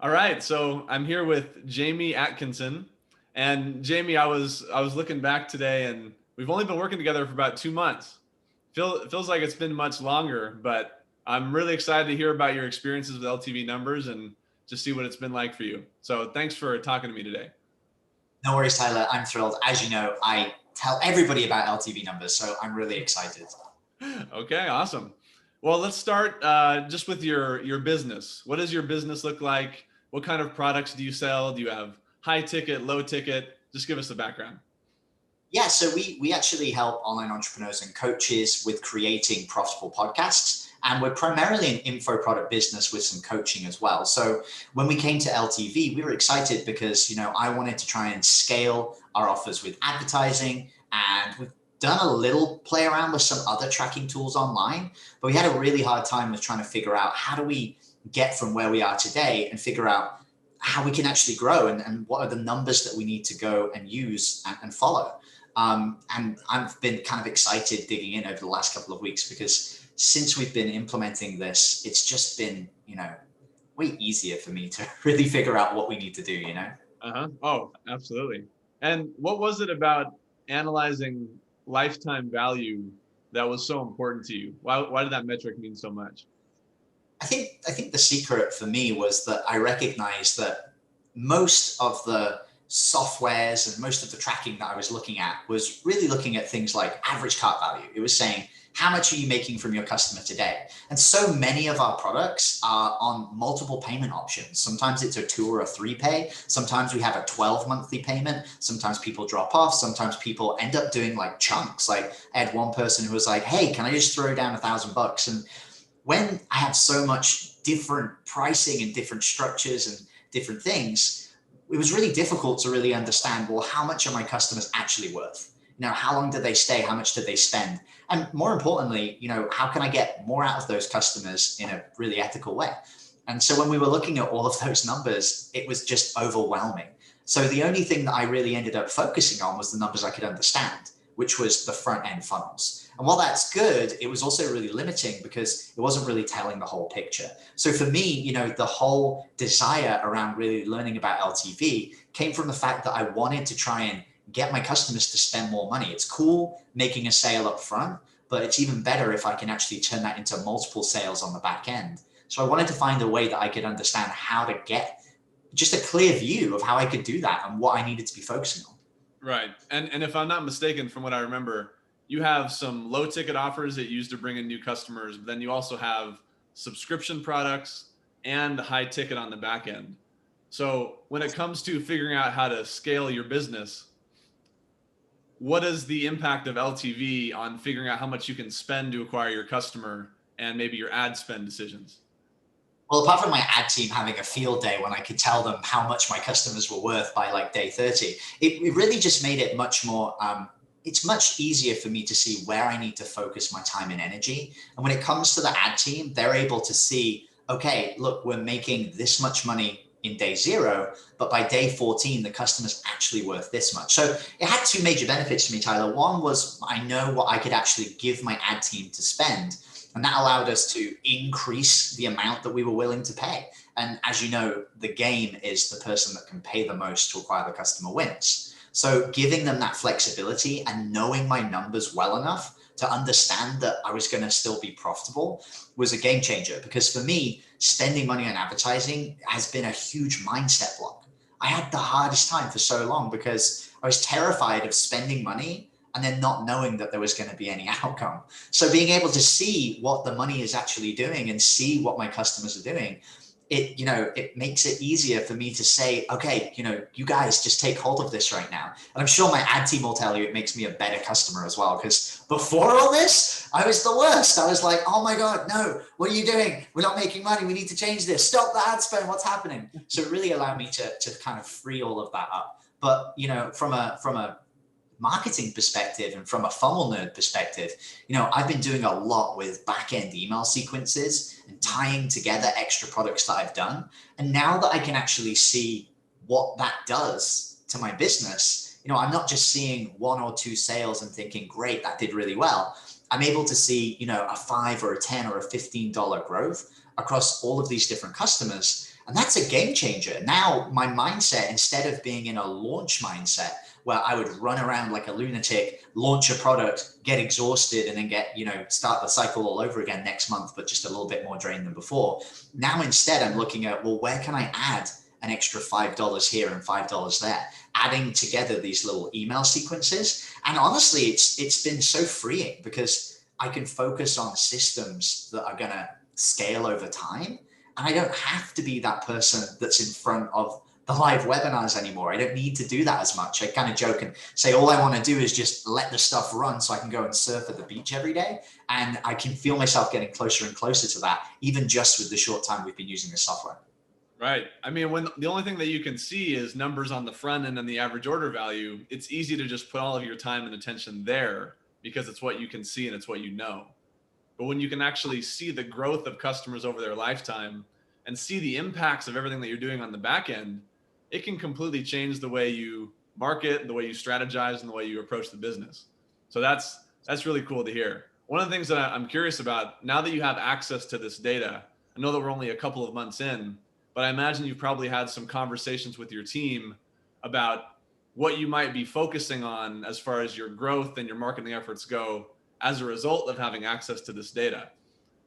All right, so I'm here with Jamie Atkinson, and Jamie, I was looking back today, and we've only been working together for about 2 months. It feels like it's been much longer, but I'm really excited to hear about your experiences with LTV numbers and just see what it's been like for you. So thanks for talking to me today. No worries, Tyler. I'm thrilled. As you know, I tell everybody about LTV numbers, so I'm really excited. Okay, awesome. Well, let's start just with your business. What does your business look like? What kind of products do you sell? Do you have high ticket, low ticket? Just give us the background. Yeah, so we actually help online entrepreneurs and coaches with creating profitable podcasts. And we're primarily an info product business with some coaching as well. So when we came to LTV, we were excited because, I wanted to try and scale our offers with advertising. And we've done a little play around with some other tracking tools online, but we had a really hard time with trying to figure out how do we get from where we are today and figure out how we can actually grow and what are the numbers that we need to go and use and follow. And I've been kind of excited digging in over the last couple of weeks because since we've been implementing this, it's just been, way easier for me to really figure out what we need to do. Uh-huh. Oh, absolutely. And what was it about analyzing lifetime value that was so important to you? Why did that metric mean so much? I think the secret for me was that I recognized that most of the softwares and most of the tracking that I was looking at was really looking at things like average cart value. It was saying, how much are you making from your customer today? And so many of our products are on multiple payment options. Sometimes it's a 2 or a 3 pay. Sometimes we have a 12 monthly payment. Sometimes people drop off. Sometimes people end up doing like chunks. Like I had one person who was like, hey, can I just throw down $1,000? And when I have so much different pricing and different structures and different things, it was really difficult to really understand, well, how much are my customers actually worth? How long did they stay? How much did they spend? And more importantly, how can I get more out of those customers in a really ethical way? And so when we were looking at all of those numbers, it was just overwhelming. So the only thing that I really ended up focusing on was the numbers I could understand, which was the front end funnels. And while that's good, it was also really limiting because it wasn't really telling the whole picture. So for me, the whole desire around really learning about LTV came from the fact that I wanted to try and get my customers to spend more money. It's cool making a sale up front, but it's even better if I can actually turn that into multiple sales on the back end. So I wanted to find a way that I could understand how to get just a clear view of how I could do that and what I needed to be focusing on. Right. And if I'm not mistaken, from what I remember, you have some low ticket offers that you use to bring in new customers, but then you also have subscription products and high ticket on the back end. So when it comes to figuring out how to scale your business, what is the impact of LTV on figuring out how much you can spend to acquire your customer and maybe your ad spend decisions? Well, apart from my ad team having a field day when I could tell them how much my customers were worth by like day 30, it really just made it much more, it's much easier for me to see where I need to focus my time and energy. And when it comes to the ad team, they're able to see, okay, look, we're making this much money in day 0, but by day 14, the customer's actually worth this much. So it had 2 major benefits to me, Tyler. One was I know what I could actually give my ad team to spend. And that allowed us to increase the amount that we were willing to pay. And as you know, the game is the person that can pay the most to acquire the customer wins. So giving them that flexibility and knowing my numbers well enough to understand that I was going to still be profitable was a game changer. Because for me, spending money on advertising has been a huge mindset block. I had the hardest time for so long because I was terrified of spending money and then not knowing that there was going to be any outcome. So being able to see what the money is actually doing and see what my customers are doing, it makes it easier for me to say, okay, you guys just take hold of this right now. And I'm sure my ad team will tell you it makes me a better customer as well. Because before all this, I was the worst. I was like, oh my God, no, what are you doing? We're not making money. We need to change this. Stop the ad spend. What's happening? So it really allowed me to kind of free all of that up. But, from a marketing perspective and from a funnel nerd perspective, I've been doing a lot with back-end email sequences and tying together extra products that I've done. And now that I can actually see what that does to my business, I'm not just seeing 1 or 2 sales and thinking, great, that did really well. I'm able to see, a $5 or a $10 or a $15 growth across all of these different customers. And that's a game changer. Now my mindset, instead of being in a launch mindset where I would run around like a lunatic, launch a product, get exhausted, and then get, start the cycle all over again next month, but just a little bit more drained than before. Now, instead, I'm looking at, well, where can I add an extra $5 here and $5 there, adding together these little email sequences. And honestly, it's been so freeing because I can focus on systems that are going to scale over time. And I don't have to be that person that's in front of the live webinars anymore. I don't need to do that as much. I kind of joke and say, all I want to do is just let the stuff run so I can go and surf at the beach every day. And I can feel myself getting closer and closer to that, even just with the short time we've been using this software. Right. I mean, when the only thing that you can see is numbers on the front end and the average order value, it's easy to just put all of your time and attention there because it's what you can see and it's what you know. But when you can actually see the growth of customers over their lifetime and see the impacts of everything that you're doing on the back end, it can completely change the way you market, the way you strategize, and the way you approach the business. So that's really cool to hear. One of the things that I'm curious about, now that you have access to this data, I know that we're only a couple of months in, but I imagine you've probably had some conversations with your team about what you might be focusing on as far as your growth and your marketing efforts go as a result of having access to this data.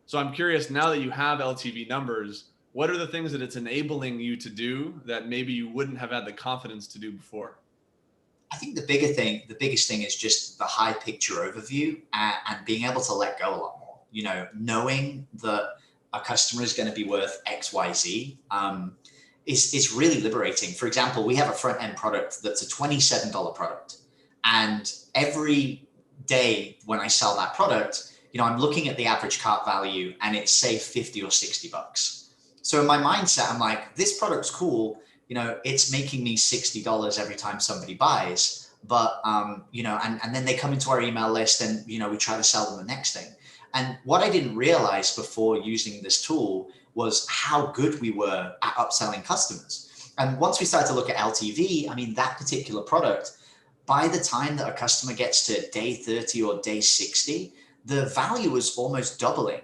So I'm curious, now that you have LTV numbers, what are the things that it's enabling you to do that maybe you wouldn't have had the confidence to do before? I think the biggest thing is just the high picture overview and being able to let go a lot more. Knowing that a customer is going to be worth X, Y, Z is really liberating. For example, we have a front end product that's a $27 product. And every day when I sell that product, I'm looking at the average cart value and it's say 50 or 60 bucks. So in my mindset, I'm like, this product's cool. It's making me $60 every time somebody buys, but, and then they come into our email list and, we try to sell them the next thing. And what I didn't realize before using this tool was how good we were at upselling customers. And once we started to look at LTV, I mean, that particular product, by the time that a customer gets to day 30 or day 60, the value was almost doubling.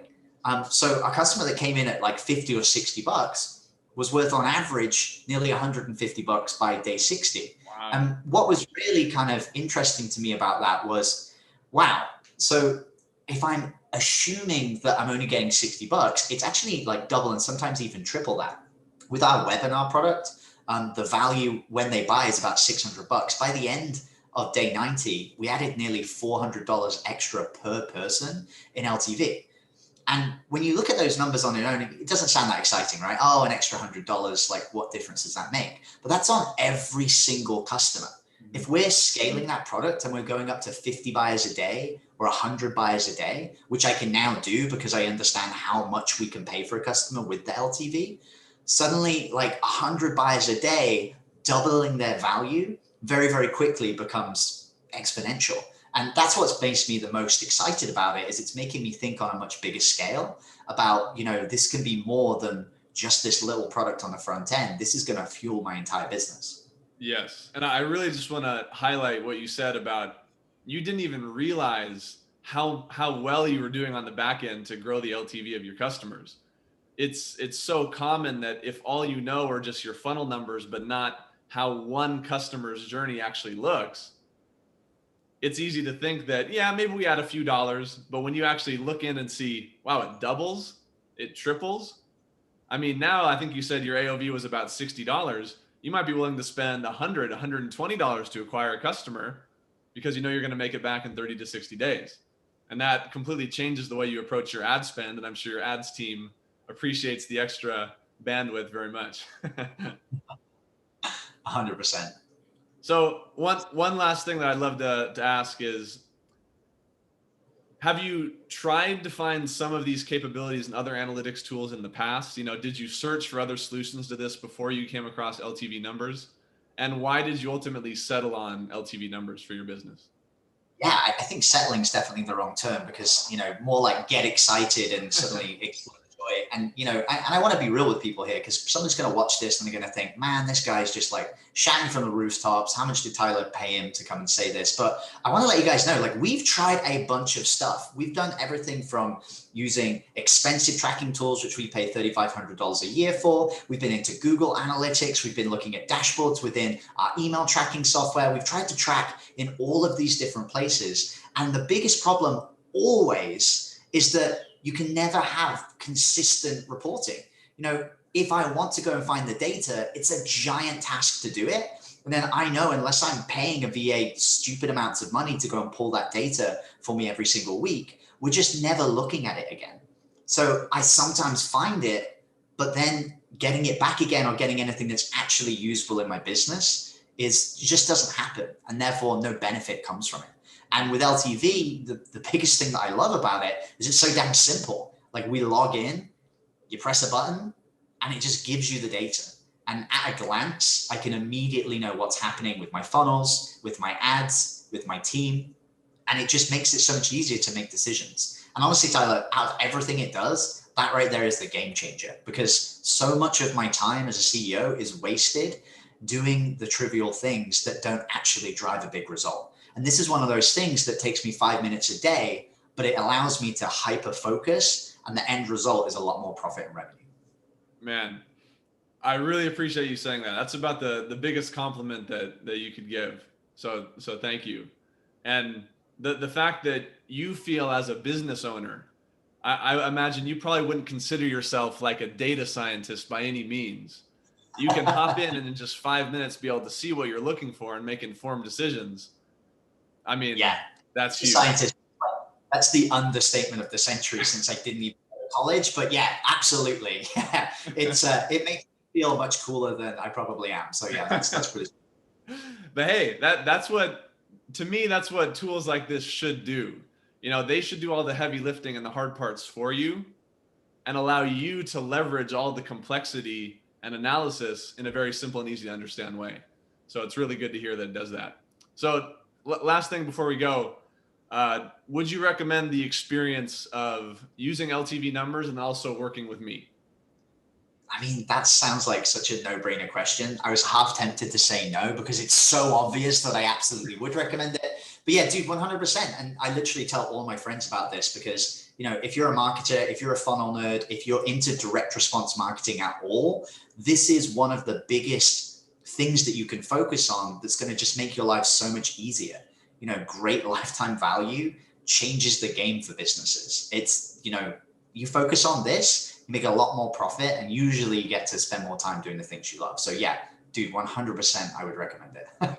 So a customer that came in at like 50 or 60 bucks was worth on average nearly 150 bucks by day 60. Wow. And what was really kind of interesting to me about that was, wow, so if I'm assuming that I'm only getting 60 bucks, it's actually like double and sometimes even triple that. With our webinar product, the value when they buy is about 600 bucks. By the end of day 90, we added nearly $400 extra per person in LTV. And when you look at those numbers on their own, it doesn't sound that exciting, right? Oh, an extra $100, like what difference does that make? But that's on every single customer. If we're scaling that product and we're going up to 50 buyers a day or 100 buyers a day, which I can now do because I understand how much we can pay for a customer with the LTV, suddenly like 100 buyers a day, doubling their value very, very quickly becomes exponential. And that's what makes me the most excited about it, is it's making me think on a much bigger scale about, this can be more than just this little product on the front end. This is going to fuel my entire business. Yes. And I really just want to highlight what you said about you didn't even realize how well you were doing on the back end to grow the LTV of your customers. It's so common that if all you know are just your funnel numbers, but not how one customer's journey actually looks, it's easy to think that, yeah, maybe we add a few dollars, but when you actually look in and see, wow, it doubles, it triples. I mean, now I think you said your AOV was about $60. You might be willing to spend $100, $120 to acquire a customer because you know you're going to make it back in 30 to 60 days. And that completely changes the way you approach your ad spend. And I'm sure your ads team appreciates the extra bandwidth very much. 100%. So one last thing that I'd love to ask is, have you tried to find some of these capabilities in other analytics tools in the past? Did you search for other solutions to this before you came across LTV numbers? And why did you ultimately settle on LTV numbers for your business? Yeah, I think settling is definitely the wrong term because, more like get excited and suddenly explode joy. And, and I want to be real with people here, because someone's going to watch this and they're going to think, man, this guy's just like shouting from the rooftops. How much did Tyler pay him to come and say this? But I want to let you guys know, like, we've tried a bunch of stuff. We've done everything from using expensive tracking tools, which we pay $3,500 a year for. We've been into Google Analytics. We've been looking at dashboards within our email tracking software. We've tried to track in all of these different places. And the biggest problem always is that you can never have consistent reporting. If I want to go and find the data, it's a giant task to do it. And then I know, unless I'm paying a VA stupid amounts of money to go and pull that data for me every single week, we're just never looking at it again. So I sometimes find it, but then getting it back again or getting anything that's actually useful in my business just doesn't happen. And therefore no benefit comes from it. And with LTV, the biggest thing that I love about it is it's so damn simple. Like, we log in, you press a button, and it just gives you the data. And at a glance, I can immediately know what's happening with my funnels, with my ads, with my team. And it just makes it so much easier to make decisions. And honestly, Tyler, out of everything it does, that right there is the game changer, because so much of my time as a CEO is wasted doing the trivial things that don't actually drive a big result. And this is one of those things that takes me 5 minutes a day, but it allows me to hyper focus, and the end result is a lot more profit and revenue. Man, I really appreciate you saying that. That's about the biggest compliment that you could give. So thank you. And the fact that you feel as a business owner, I imagine you probably wouldn't consider yourself like a data scientist by any means. You can hop in and in just 5 minutes be able to see what you're looking for and make informed decisions. I mean, yeah, that's huge. Scientist. That's the understatement of the century, since I didn't even go to college. But yeah, absolutely. It makes me feel much cooler than I probably am. So yeah, that's pretty. But hey, that's what, to me, that's what tools like this should do. They should do all the heavy lifting and the hard parts for you, and allow you to leverage all the complexity and analysis in a very simple and easy to understand way. So it's really good to hear that it does that. So last thing before we go, would you recommend the experience of using LTV numbers and also working with me? I mean, that sounds like such a no-brainer question. I was half tempted to say no, because it's so obvious that I absolutely would recommend it. But yeah, dude, 100%. And I literally tell all my friends about this, because, if you're a marketer, if you're a funnel nerd, if you're into direct response marketing at all, this is one of the biggest things that you can focus on that's going to just make your life so much easier. Great lifetime value changes the game for businesses. It's, you focus on this, you make a lot more profit, and usually you get to spend more time doing the things you love. So yeah, dude, 100% I would recommend it.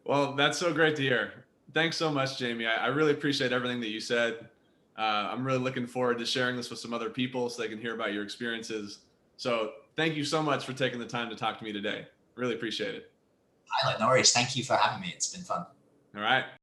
Well, that's so great to hear. Thanks so much, Jamie. I really appreciate everything that you said. I'm really looking forward to sharing this with some other people so they can hear about your experiences. So thank you so much for taking the time to talk to me today. Really appreciate it. Tyler, no worries. Thank you for having me. It's been fun. All right.